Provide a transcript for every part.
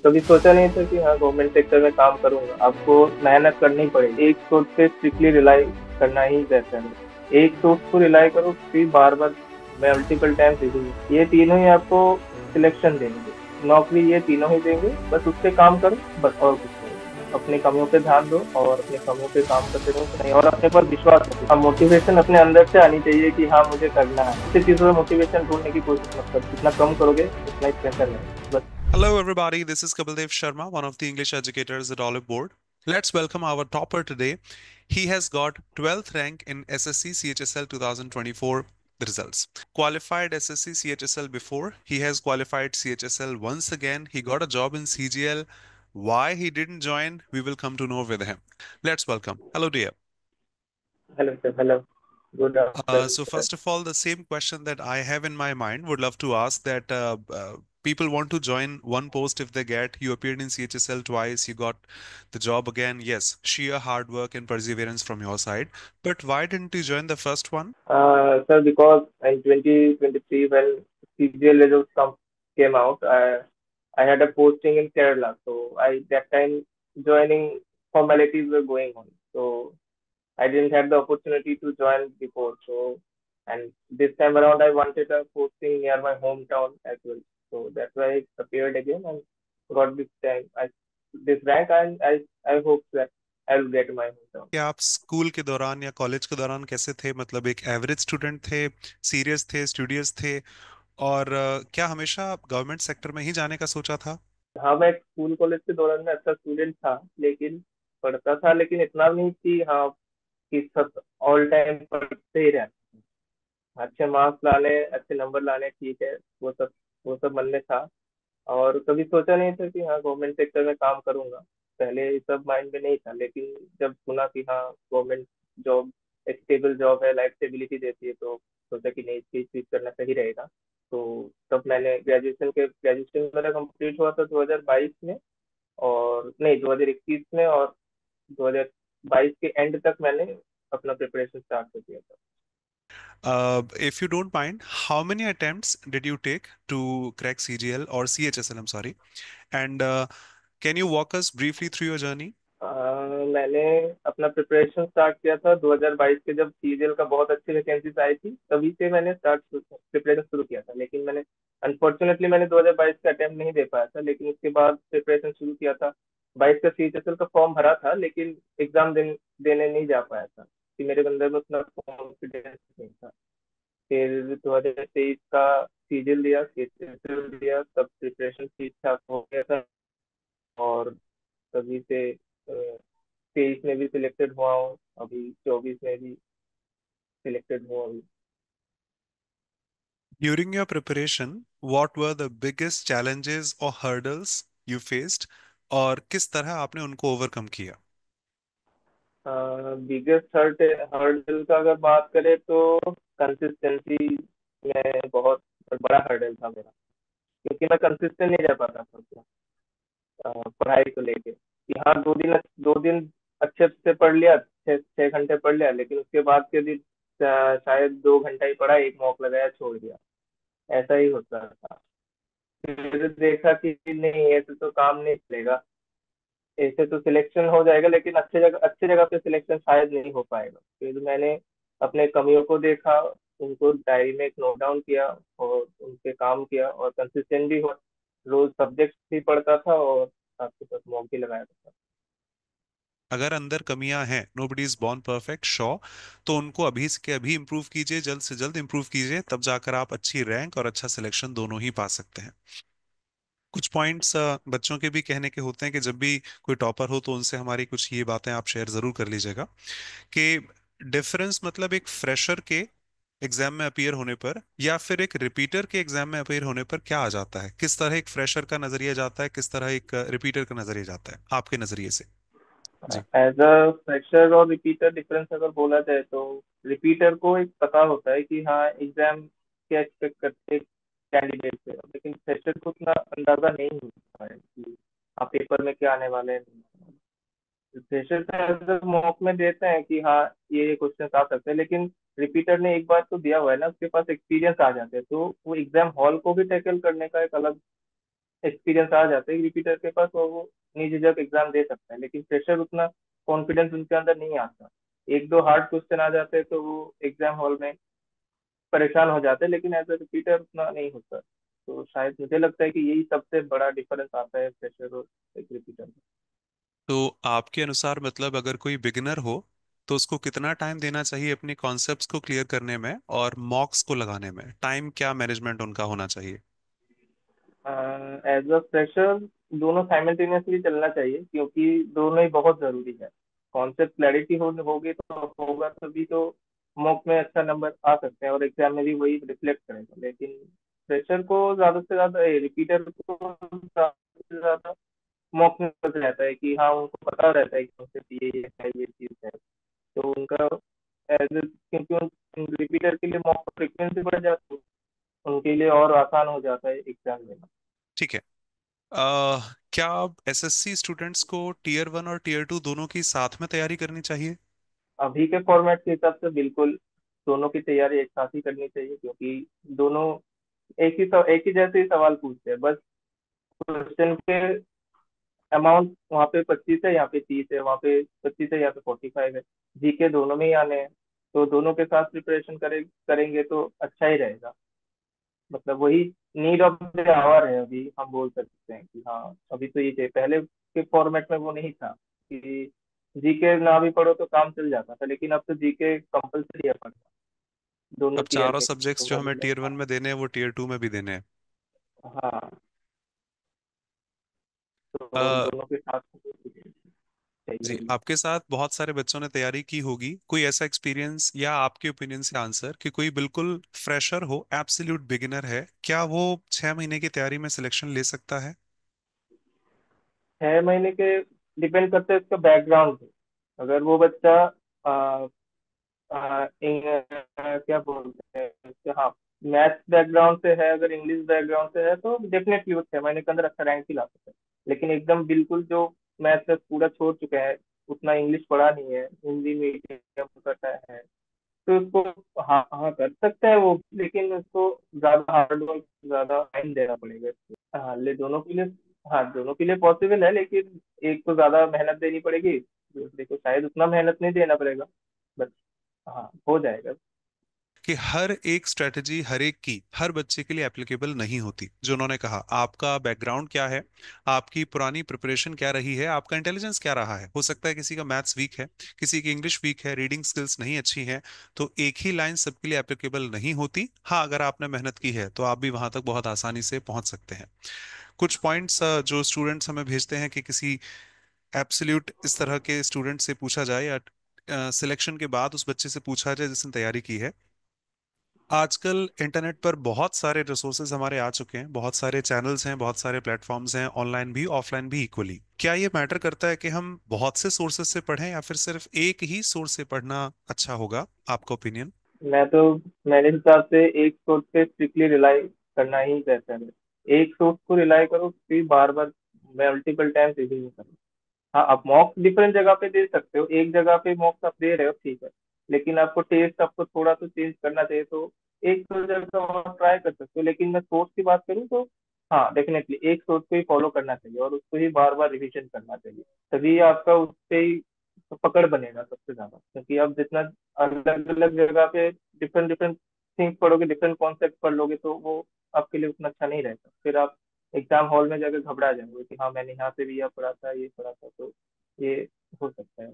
कभी सोचा नहीं था कि हाँ गवर्नमेंट सेक्टर में काम करूंगा। आपको मेहनत करनी पड़ेगी, एक सोर्स पे स्ट्रिक्टली रिलाई करना ही रहता है। एक सोर्स को रिलाई करो, फिर बार बार मल्टीपल टाइम सीखोगे, ये तीनों ही आपको सिलेक्शन देंगे, नौकरी ये तीनों ही देंगे। बस उस पे काम करो, बस और कुछ नहीं। अपनी कमियों पे ध्यान दो और अपनी कमियों पे काम करते रहो, नहीं और अपने पर विश्वास रखो। हाँ, मोटिवेशन अपने अंदर से आनी चाहिए कि हाँ मुझे करना है। इसी चीजों में मोटिवेशन ढूंढने की कोशिश मत करो, जितना कम करोगे उतना ही बेहतर है। बस। Hello, everybody. This is Kapildev Sharma, one of the English educators at Olive Board. Let's welcome our topper today. He has got 12th rank in SSC CHSL 2024 the results. Qualified SSC CHSL before. He has qualified CHSL once again. He got a job in CGL. Why he didn't join, we will come to know with him. Let's welcome. Hello, dear. Hello sir, hello. Good So afternoon sir. first of all, the same question that I have in my mind, would love to ask that people want to join one post if they get. You appeared in CHSL twice, you got the job again. Yes, sheer hard work and perseverance from your side. But why didn't you join the first one? Sir, because in 2023 when CGL results came out, I had a posting in Kerala, so I that time joining formalities were going on, so I didn't have the opportunity to join before. So, and this time around, I wanted a posting near my hometown as well. So that's why I appeared again and got this time. This rank, and I hope that I will get my hometown. कि आप school के दौरान या college के दौरान कैसे थे? मतलब एक एवरेज स्टूडेंट थे, सीरियस थे, स्टूडियस थे, और क्या हमेशा गवर्नमेंट सेक्टर में ही जाने का सोचा था? हाँ, मैं स्कूल कॉलेज के दौरान में अच्छा स्टूडेंट था, लेकिन पढ़ता था, लेकिन इतना नहीं कि हाँ कि सब ऑल टाइम पढ़ते ही रहना। अच्छे मार्क्स लाने, अच्छे नंबर लाने, ठीक है, वो सब मन में था। और कभी सोचा नहीं था कि हाँ गवर्नमेंट सेक्टर में काम करूंगा। पहले ये सब माइंड में नहीं था, लेकिन जब सुना कि हाँ गवर्नमेंट जॉब एक स्टेबल जॉब है, लाइफ स्टेबिलिटी देती है, तो सोचा कि नहीं, चीज चीज करना सही रहेगा। तो तब मैंने ग्रेजुएशन मेरा कंप्लीट हुआ था 2022 में, और नहीं 2021 में, और 2022 के एंड तक मैंने अपना प्रिपरेशन स्टार्ट कर दिया था। If you don't mind, how many attempts did you take to crack CGL or CHSL? I'm sorry. And can you walk us briefly through your journey? मैंने अपना प्रिपरेशन स्टार्ट किया था 2022 के, जब सीजीएल का बहुत अच्छी वैकेंसीज आई थी, तभी से मैंने स्टार्ट प्रिपरेशन शुरू किया था। लेकिन मैंने अनफॉर्चुनेटली मैंने 2022 का अटेम्प्ट नहीं दे पाया था, लेकिन उसके बाद प्रिपरेशन शुरू किया था। 22 का सीएचएसएल का फॉर्म भरा था, लेकिन देने नहीं जा पाया था कि मेरे अंदर में उतना कॉन्फिडेंस नहीं था। फिर 2023 का सीजीएल दिया, सीएचएसएल दिया, तब प्रिपरेशन ठीक ठाक हो गया था। और तभी से 23 में भी सिलेक्टेड हुआ हूँ, अभी 24 में भी सिलेक्टेड हुआ हूँ। During your preparation, what were the biggest challenges or hurdles you faced, और किस तरह आपने उनको ओवरकम किया? बिगेस्ट हर्डल का अगर बात करें तो कंसिस्टेंसी में बहुत बड़ा हर्डल था मेरा, क्योंकि मैं कंसिस्टेंट नहीं रह पाता था उतना, पढ़ाई को लेके कि हाँ 2 दिन अच्छे से पढ़ लिया, 6 6 घंटे पढ़ लिया, लेकिन उसके बाद के दिन शायद 2 घंटा ही पढ़ा, एक मॉक लगाया, छोड़ दिया। ऐसा ही होता था। फिर देखा कि नहीं, ऐसे तो काम नहीं चलेगा, ऐसे तो सिलेक्शन हो जाएगा, लेकिन अच्छे जगह पे सिलेक्शन शायद नहीं हो पाएगा। फिर मैंने अपने कमियों को देखा, उनको डायरी में एक नोट डाउन किया और उन पे काम किया, और कंसिस्टेंट भी हुआ। रोज सब्जेक्ट भी पढ़ता था और साथ के साथ मॉक भी लगाया था। अगर अंदर कमियां हैं, nobody is born perfect, sure, तो उनको अभी के अभी इंप्रूव कीजिए, जल्द से जल्द इंप्रूव कीजिए, तब जाकर आप अच्छी रैंक और अच्छा सिलेक्शन दोनों ही पा सकते हैं। कुछ पॉइंट्स बच्चों के भी कहने के होते हैं कि जब भी कोई टॉपर हो तो उनसे हमारी कुछ ये बातें आप शेयर जरूर कर लीजिएगा कि डिफरेंस मतलब एक फ्रेशर के एग्जाम में अपीयर होने पर या फिर एक रिपीटर के एग्जाम में अपीयर होने पर क्या आ जाता है, किस तरह एक फ्रेशर का नजरिया जाता है, किस तरह एक रिपीटर का नजरिया जाता है आपके नजरिए से? जी। एज अ फ्रेशर और रिपीटर डिफरेंस अगर बोला जाए, तो रिपीटर को एक पता होता है कि हाँ एग्जाम क्या एक्सपेक्ट करते हैं कैंडिडेट से, लेकिन फ्रेशर को उतना अंदाजा नहीं होता है कि हाँ पेपर में क्या आने वाले हैं। फ्रेशर मॉक में देते हैं कि हाँ ये क्वेश्चन आ सकते हैं, लेकिन रिपीटर ने एक बार तो दिया हुआ है ना, उसके पास एक्सपीरियंस आ जाते हैं, तो वो एग्जाम हॉल को भी टैकल करने का एक अलग एक्सपीरियंस आ जाता है रिपीटर के पास, और वो निझझक एग्जाम दे सकता है। लेकिन फ्रेशर उतना कॉन्फिडेंस उनके अंदर नहीं आता। एक दो हार्ड क्वेश्चन आ जाते हैं तो वो एग्जाम हॉल में परेशान हो जाते हैं, लेकिन एज अ रिपीटर उतना नहीं होता। तो शायद मुझे लगता है कि यही सबसे बड़ा डिफरेंस आता है फ्रेशर और एक रिपीटर में। तो आपके अनुसार मतलब अगर कोई बिगिनर हो तो उसको कितना टाइम देना चाहिए अपने कॉन्सेप्ट्स को क्लियर करने में और मॉक्स को लगाने में, टाइम क्या मैनेजमेंट उनका होना चाहिए? एज अ फ्रेशर दोनों साइमल्टेनियसली चलना चाहिए, क्योंकि दोनों ही बहुत जरूरी है। कॉन्सेप्ट क्लैरिटी होगी तो होगा, तभी तो मॉक में अच्छा नंबर आ सकते हैं और एग्जाम में भी वही रिफ्लेक्ट करेगा। लेकिन फ्रेशर को ज्यादा से ज्यादा, रिपीटर को ज्यादा से ज्यादा मॉक में पता रहता है कि हाँ, उनको पता रहता है कि कॉन्सेप्ट ये है, ये चीज है। तो उनका एज, क्योंकि उन रिपीटर के लिए मॉक फ्रिक्वेंसी बढ़ जाती है, उनके लिए और आसान हो जाता है एग्जाम देना। ठीक है। क्या एसएससी स्टूडेंट्स को टीयर 1 और टीयर 2 दोनों की साथ में तैयारी करनी चाहिए? अभी के फॉर्मेट के हिसाब से बिल्कुल दोनों की तैयारी एक साथ ही करनी चाहिए, क्योंकि दोनों एक ही जैसे ही सवाल पूछते हैं। बस क्वेश्चन के अमाउंट वहाँ पे 25 है, यहाँ पे 30 है, वहाँ पे 25 है, यहाँ पे 45 है। जीके दोनों में ही आने हैं, तो दोनों के साथ प्रिपरेशन करेंगे तो अच्छा ही रहेगा। मतलब वही नीड ऑफ द आवर है, अभी हम बोल सकते हैं कि हाँ अभी तो ये चाहिए। पहले के फॉर्मेट में वो नहीं था कि जीके ना भी पढ़ो तो काम चल जाता था, लेकिन अब तो जीके कंपलसरी है पढ़ना, दोनों अब टीयर चारों के सब्जेक्ट्स जो हमें मुकाबले। टीयर 1 हाँ। में देने हैं वो टीयर 2 में भी देने हैं। हाँ, तो अ, दोनों के साथ जी, चाहिए। आपके साथ बहुत सारे बच्चों ने तैयारी की होगी, कोई ऐसा एक्सपीरियंस या आपके ओपिनियन से आंसर कि कोई बिल्कुल फ्रेशर हो, एब्सोल्यूट बिगिनर है, क्या वो 6 महीने की तैयारी में सिलेक्शन ले सकता है? 6 महीने के डिपेंड करते हैं उसका बैकग्राउंड पे। अगर वो बच्चा आ, क्या बोलते हैं उसके, हाँ, मैथ्स बैकग्राउंड से है, अगर इंग्लिश बैकग्राउंड से है, तो डेफिनेटली वो 6 महीने के अंदर अच्छा रैंक ही ला सकता है। लेकिन एकदम बिल्कुल जो मैथ्स पूरा छोड़ चुके हैं, उतना इंग्लिश पढ़ा नहीं है, हिंदी मीडियम करता है, तो उसको, हाँ हाँ कर सकता है वो, लेकिन उसको ज्यादा हार्ड वर्क, ज्यादा टाइम देना पड़ेगा। हाँ, ले दोनों के लिए, हाँ दोनों के लिए पॉसिबल है, लेकिन एक को ज्यादा मेहनत देनी पड़ेगी, दूसरे को शायद उतना मेहनत नहीं देना पड़ेगा। बस, हाँ हो जाएगा। कि हर एक स्ट्रेटजी हर एक की हर बच्चे के लिए एप्लीकेबल नहीं होती। जो उन्होंने कहा, आपका बैकग्राउंड क्या है, आपकी पुरानी प्रिपरेशन क्या रही है, आपका इंटेलिजेंस क्या रहा है, हो सकता है किसी का मैथ्स वीक है, किसी की इंग्लिश वीक है, रीडिंग स्किल्स नहीं अच्छी है, तो एक ही लाइन सबके लिए एप्लीकेबल नहीं होती। हाँ, अगर आपने मेहनत की है तो आप भी वहां तक बहुत आसानी से पहुंच सकते हैं। कुछ पॉइंट्स जो स्टूडेंट्स हमें भेजते हैं कि किसी एब्सोल्यूट इस तरह के स्टूडेंट से पूछा जाए या सिलेक्शन के बाद उस बच्चे से पूछा जाए जिसने तैयारी की है। आजकल इंटरनेट पर बहुत सारे रिसोर्सेज हमारे आ चुके हैं, बहुत सारे चैनल्स हैं, बहुत सारे प्लेटफॉर्म्स हैं, ऑनलाइन भी ऑफलाइन भी इक्वली। क्या ये मैटर करता है कि हम बहुत से सोर्सेज से पढ़ें या फिर सिर्फ एक ही सोर्स से पढ़ना अच्छा होगा? आपका ओपिनियन? मैं तो, मेरे हिसाब से एक सोर्स पे स्ट्रिक्टली रिलाई करना ही बेहतर है। एक सोर्स को रिलाई करो, फिर बार बार मल्टीपल टाइम्स रिवीजन करो। हाँ, आप मॉक्स डिफरेंट जगह पे दे सकते हो, एक जगह पे मॉक्स आप दे रहे हो ठीक है, लेकिन आपको टेस्ट आपको थोड़ा तो चेंज करना चाहिए। तो एक दो जगह आप ट्राई कर सकते हो, लेकिन मैं सोर्स की बात करूँ तो हाँ डेफिनेटली एक सोर्स को ही फॉलो करना चाहिए और उसको ही बार बार रिवीजन करना चाहिए। तभी आपका उस पे ही पकड़ बनेगा सबसे ज्यादा। क्योंकि आप जितना अलग अलग जगह पे डिफरेंट डिफरेंट थिंग्स पढ़ोगे, डिफरेंट कॉन्सेप्ट पढ़ लोगे, तो वो आपके लिए उतना अच्छा नहीं रहेगा। फिर आप एग्जाम हॉल में जाकर घबरा जाएंगे कि हाँ मैंने यहाँ से भी यह पढ़ा था, ये पढ़ा था, तो ये हो सकता है।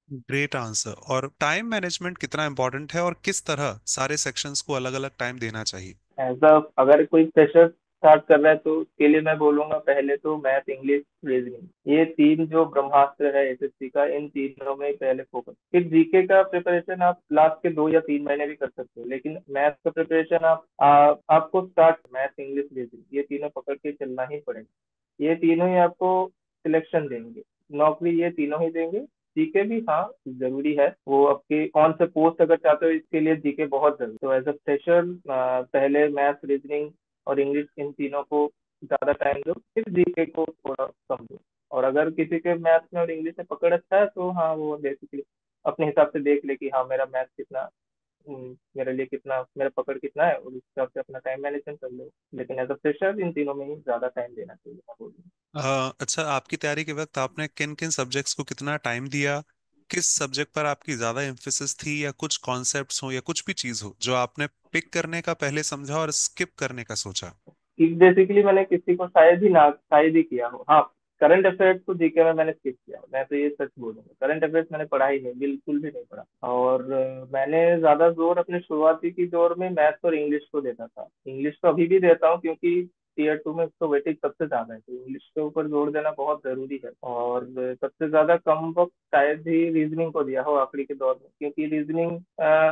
Great answer. और टाइम मैनेजमेंट कितना इंपॉर्टेंट है और किस तरह सारे सेक्शंस को अलग अलग टाइम देना चाहिए? एज अ, अगर कोई फ्रेशर स्टार्ट कर रहा है तो उसके लिए मैं बोलूंगा पहले तो मैथ, इंग्लिश, रीजनिंग, ये तीन जो ब्रह्मास्त्र है एसएससी का, इन तीनों में पहले फोकस। फिर जीके का प्रिपरेशन आप लास्ट के 2 या 3 महीने भी कर सकते हो, लेकिन मैथ का प्रिपरेशन आपको स्टार्ट मैथ, इंग्लिश, रीजनिंग, ये तीनों पकड़ के चलना ही पड़ेगा। ये तीनों ही आपको सिलेक्शन देंगे, नौकरी ये तीनों ही देंगे। जीके भी हाँ जरूरी है, वो आपके कौन से पोस्ट अगर चाहते हो इसके लिए जीके बहुत जरूरी। तो एज अ फ्रेशर पहले मैथ, रीजनिंग और इंग्लिश, इन तीनों को ज्यादा टाइम दो, फिर जीके को थोड़ा कम दो। और अगर किसी के मैथ्स में और इंग्लिश में पकड़ अच्छा है तो हाँ वो बेसिकली अपने हिसाब से देख ले कि हाँ मेरा मैथ कितना मेरे लिए कितना, मेरा पकड़ कितना है, और उस हिसाब से अपना टाइम मैनेजमेंट कर लो। लेकिन एज अ फ्रेशर इन तीनों में ही ज्यादा टाइम देना चाहिए, मैं बोलूँगा। अच्छा, आपकी तैयारी के वक्त आपने किन किन सब्जेक्ट्स को कितना टाइम दिया? किस सब्जेक्ट पर आपकी ज्यादा एम्फेसिस थी, या कुछ कॉन्सेप्ट्स हो या कुछ भी चीज हो जो आपने पिक करने का पहले समझा और स्किप करने का सोचा? कि बेसिकली मैंने किसी को शायद ही किया हो, हाँ। करंट अफेयर्स को जीके में मैंने स्किप किया, मैं तो ये सच बोलूंगा, करंट अफेयर्स मैंने पढ़ा ही नहीं, बिल्कुल भी नहीं पढ़ा। और मैंने ज्यादा जोर अपने शुरुआती की दौर में मैथ्स और इंग्लिश को देता था। इंग्लिश तो अभी भी देता हूँ, क्योंकि टीयर 2 में तो वेटेज सबसे ज्यादा है, तो इंग्लिश के ऊपर जोर देना बहुत जरूरी है। और सबसे ज्यादा कम वक्त शायद ही रीजनिंग को दिया हो आखिरी के दौर में, क्योंकि रीजनिंग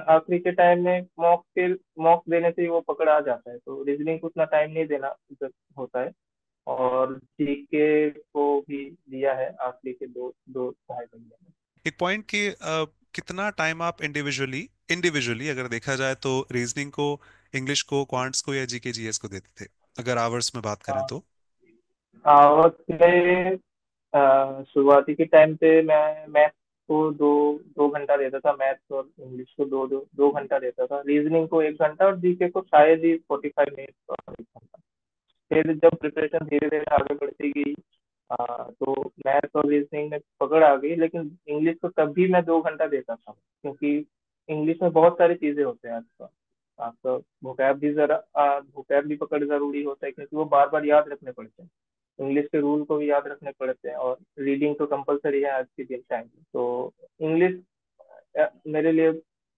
आखिरी के टाइम में मॉक देने से ही वो पकड़ आ जाता है, तो रीजनिंग को उतना टाइम नहीं देना होता है। और जीके को भी दिया है आखिरी के दो दो ढाई महीने में। एक पॉइंट कि कितना टाइम आप इंडिविजुअली इंडिविजुअली अगर देखा जाए तो रीजनिंग को, इंग्लिश को, क्वांट्स को या जीके जीएस को देते थे, अगर आवर्स में बात करें हाँ, तो? और मैं शुरुआती के टाइम पे मैं मैथ्स को दो दो घंटा देता था, मैथ्स और इंग्लिश को दो दो दो घंटा देता था, रीजनिंग को 1 घंटा, और जीके को शायद ही 45 मिनट और 1 घंटा। फिर जब प्रिपरेशन धीरे धीरे आगे बढ़ती गई, तो मैथ्स और रीजनिंग में पकड़ आ गई, लेकिन इंग्लिश को तब भी मैं 2 घंटा देता था, क्योंकि इंग्लिश में बहुत सारी चीजें होते हैं। आपका आपका वोकैब भी पकड़ जरूरी होता है, क्योंकि वो बार बार याद रखने पड़ते हैं। इंग्लिश के रूल को भी याद रखने पड़ते हैं, और रीडिंग तो कंपलसरी है आज के दिन टाइम में, तो इंग्लिश मेरे लिए,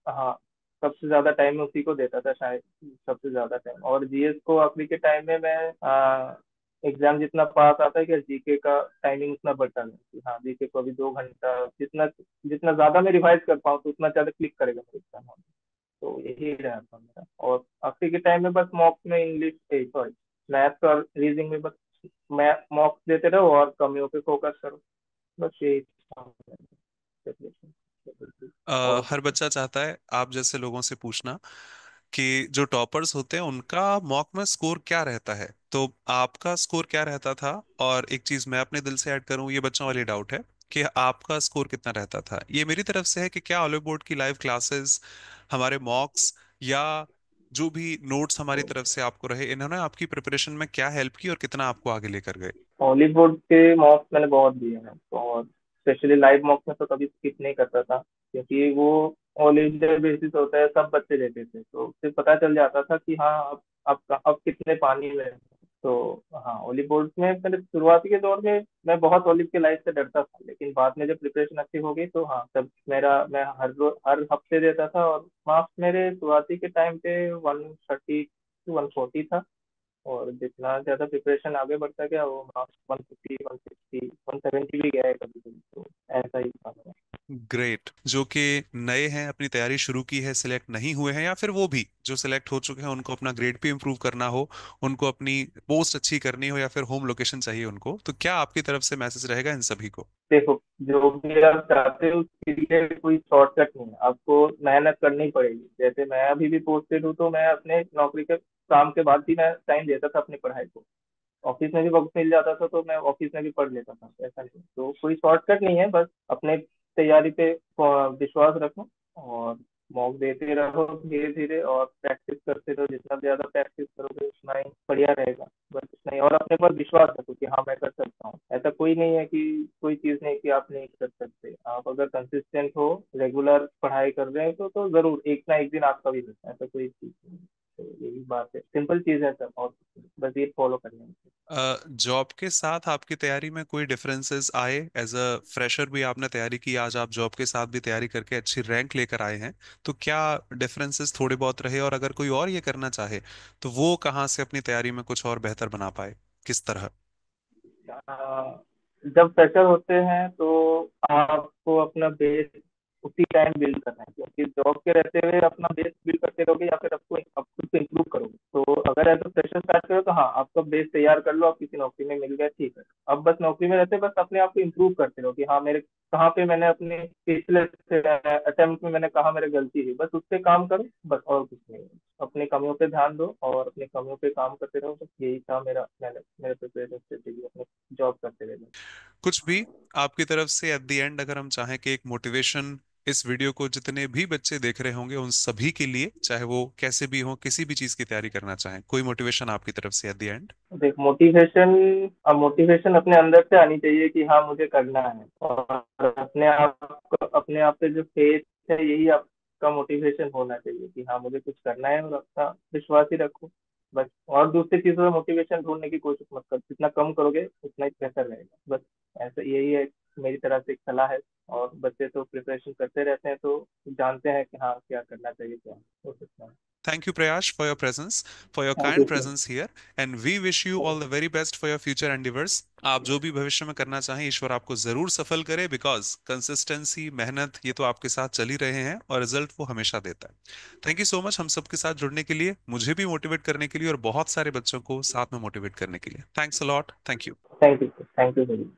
हाँ, सबसे ज्यादा टाइम मैं उसी को देता था शायद, सबसे ज्यादा टाइम। और जीएस को आखिरी के टाइम में मैं एग्जाम जितना पास आता है, क्या जीके का टाइमिंग उतना बढ़ता है कि हाँ, जीके को अभी 2 घंटा, जितना जितना ज्यादा मैं रिवाइज कर पाऊँ तो उतना ज्यादा क्लिक करेगा मेरे एग्जाम। तो यही रहा था मेरा। और आखिरी के टाइम में बस मॉक में इंग्लिश, सॉरी, मैथ्स और रीजनिंग में बस मैं मॉक देते रहो और कमियों पे फोकस करो, बस यही था मेरा preparation। और हर बच्चा चाहता है आप जैसे लोगों से पूछना कि जो टॉपर्स होते हैं उनका मॉक में स्कोर क्या रहता है, तो आपका स्कोर क्या रहता था? और एक चीज मैं अपने दिल से ऐड करूं, ये बच्चों वाली डाउट है कि आपका स्कोर कितना रहता था। ये मेरी तरफ से है कि क्या ऑलिव बोर्ड की लाइव क्लासेस, हमारे मॉक्स, या जो भी नोट्स हमारी तरफ से आपको रहे, इन्होंने आपकी प्रिपरेशन में क्या हेल्प की और कितना आपको आगे लेकर गए? हॉलीवुड के मॉक्स मैंने बहुत दिए हैं, और स्पेशली लाइव मॉक्स में तो कभी स्किप नहीं करता था, क्योंकि वो ऑल इंडिया बेसिस होता है, सब बच्चे देते थे, तो उससे पता चल जाता था कि हाँ, अब कितने पानी में है। तो हाँ, ओलिव बोर्ड में मैंने शुरुआती के दौर में मैं बहुत ओलिव के लाइफ से डरता था, लेकिन बाद में जब प्रिपरेशन अच्छी हो गई तो हाँ, तब मैं हर हफ्ते देता था, और मार्क्स मेरे शुरुआती के टाइम पे 130 to 140 था। और जितना ज्यादा प्रिपरेशन आगे बढ़ता गया, वो मार्क्स 150 160 170 भी गया है कभी कभी, तो ऐसा ही था मेरा। ग्रेट। जो कि नए हैं, अपनी तैयारी शुरू की है, सिलेक्ट नहीं हुए हैं, या फिर वो भी जो सिलेक्ट हो चुके हैं, उनको अपना ग्रेड भी इंप्रूव करना हो, उनको अपनी पोस्ट अच्छी करनी हो, या फिर होम लोकेशन चाहिए उनको, तो क्या आपकी तरफ से मैसेज रहेगा इन सभी को? देखो, जो भी आप चाहते हो उसके लिए कोई शॉर्टकट नहीं है, आपको मेहनत करनी पड़ेगी। जैसे मैं अभी भी पोस्टेड हूँ, तो मैं अपने नौकरी के काम के बाद भी मैं टाइम देता था अपनी पढ़ाई को। ऑफिस में भी वक्त मिल जाता था, तो मैं ऑफिस में भी पढ़ लेता था, ऐसा नहीं। तो कोई शॉर्टकट नहीं है, बस अपने तैयारी पे विश्वास रखो, और मॉक देते रहो धीरे धीरे, और प्रैक्टिस करते रहो, जितना ज्यादा प्रैक्टिस करोगे उतना ही बढ़िया रहेगा। बस इतना ही, और अपने पर विश्वास रखो कि हाँ, मैं कर सकता हूँ। ऐसा कोई नहीं है कि कोई चीज नहीं कि आप नहीं कर सकते। आप अगर कंसिस्टेंट हो, रेगुलर पढ़ाई कर रहे हो, तो जरूर एक ना एक दिन आपका भी होता है, ऐसा कोई चीज नहीं है। तो यही बात है, सिंपल चीज है सब, और कुछ नहीं। बस ये फॉलो करना है। जॉब के साथ आपकी तैयारी में कोई डिफरेंसेस आए? एज अ फ्रेशर भी आपने तैयारी की, आज आप जॉब के साथ भी तैयारी करके अच्छी रैंक लेकर आए हैं, तो क्या डिफरेंसेस थोड़े बहुत रहे? और अगर कोई और ये करना चाहे तो वो कहाँ से अपनी तैयारी में कुछ और बेहतर बना पाए, किस तरह? जब फ्रेशर होते हैं तो आपको अपना बेस उसी टाइम बिल्ड करना है, क्योंकि जॉब के रहते हुए अपना बेस बिल्ड करते रहोगे, या फिर आपको आप खुद को इम्प्रूव करोगे। तो अगर एज अ फ्रेशर स्टार्ट करो, तो हाँ, आपका बेस तैयार कर लो, आप किसी नौकरी में मिल गया, ठीक है। अब बस नौकरी में रहते बस अपने आप को इम्प्रूव करते रहो कि हाँ, मेरे कहाँ पे मैंने अपने पिछले अटेम्प्ट में मैंने कहा मेरी गलती हुई, बस उस पे काम करो, बस और कुछ नहीं। अपनी कमियों पे ध्यान दो और अपनी कमियों पे काम करते रहो, बस यही था मैंने मेरे प्रिपरेशन स्ट्रेटेजी अपने जॉब करते रहना। कुछ भी आपकी तरफ से एट द एंड अगर हम चाहें कि एक मोटिवेशन इस वीडियो को जितने भी बच्चे देख रहे होंगे उन सभी के लिए, चाहे वो कैसे भी हो, किसी भी चीज की तैयारी करना चाहें, कोई मोटिवेशन आपकी तरफ से एट द एंड? देख, मोटिवेशन, अब मोटिवेशन अपने अंदर से आनी चाहिए कि हाँ मुझे करना है, और अपने आप पे जो फेथ है यही आपका मोटिवेशन होना चाहिए कि हाँ मुझे कुछ करना है, और अपना विश्वास ही रखो बस। और दूसरी चीजों में मोटिवेशन ढूंढने की कोशिश मत करो, जितना कम करोगे उतना ही बेहतर रहेगा बस। ऐसा यही है, मेरी तरफ से एक सलाह है। और बच्चे तो प्रिपरेशन करते रहते हैं तो जानते हैं कि हाँ क्या करना चाहिए, क्या हो सकता है। Thank you, Prayash, for your presence, for your thank you kind sir. presence here, and we wish you all the very best for your future endeavors. आप जो भी भविष्य में करना चाहें, ईश्वर आपको जरूर सफल करे, बिकॉज कंसिस्टेंसी, मेहनत, ये तो आपके साथ चल ही रहे हैं और रिजल्ट वो हमेशा देता है। थैंक यू सो मच हम सबके साथ जुड़ने के लिए, मुझे भी मोटिवेट करने के लिए और बहुत सारे बच्चों को साथ में मोटिवेट करने के लिए। Thanks a lot, thank you. Thank you sir, thank you very much.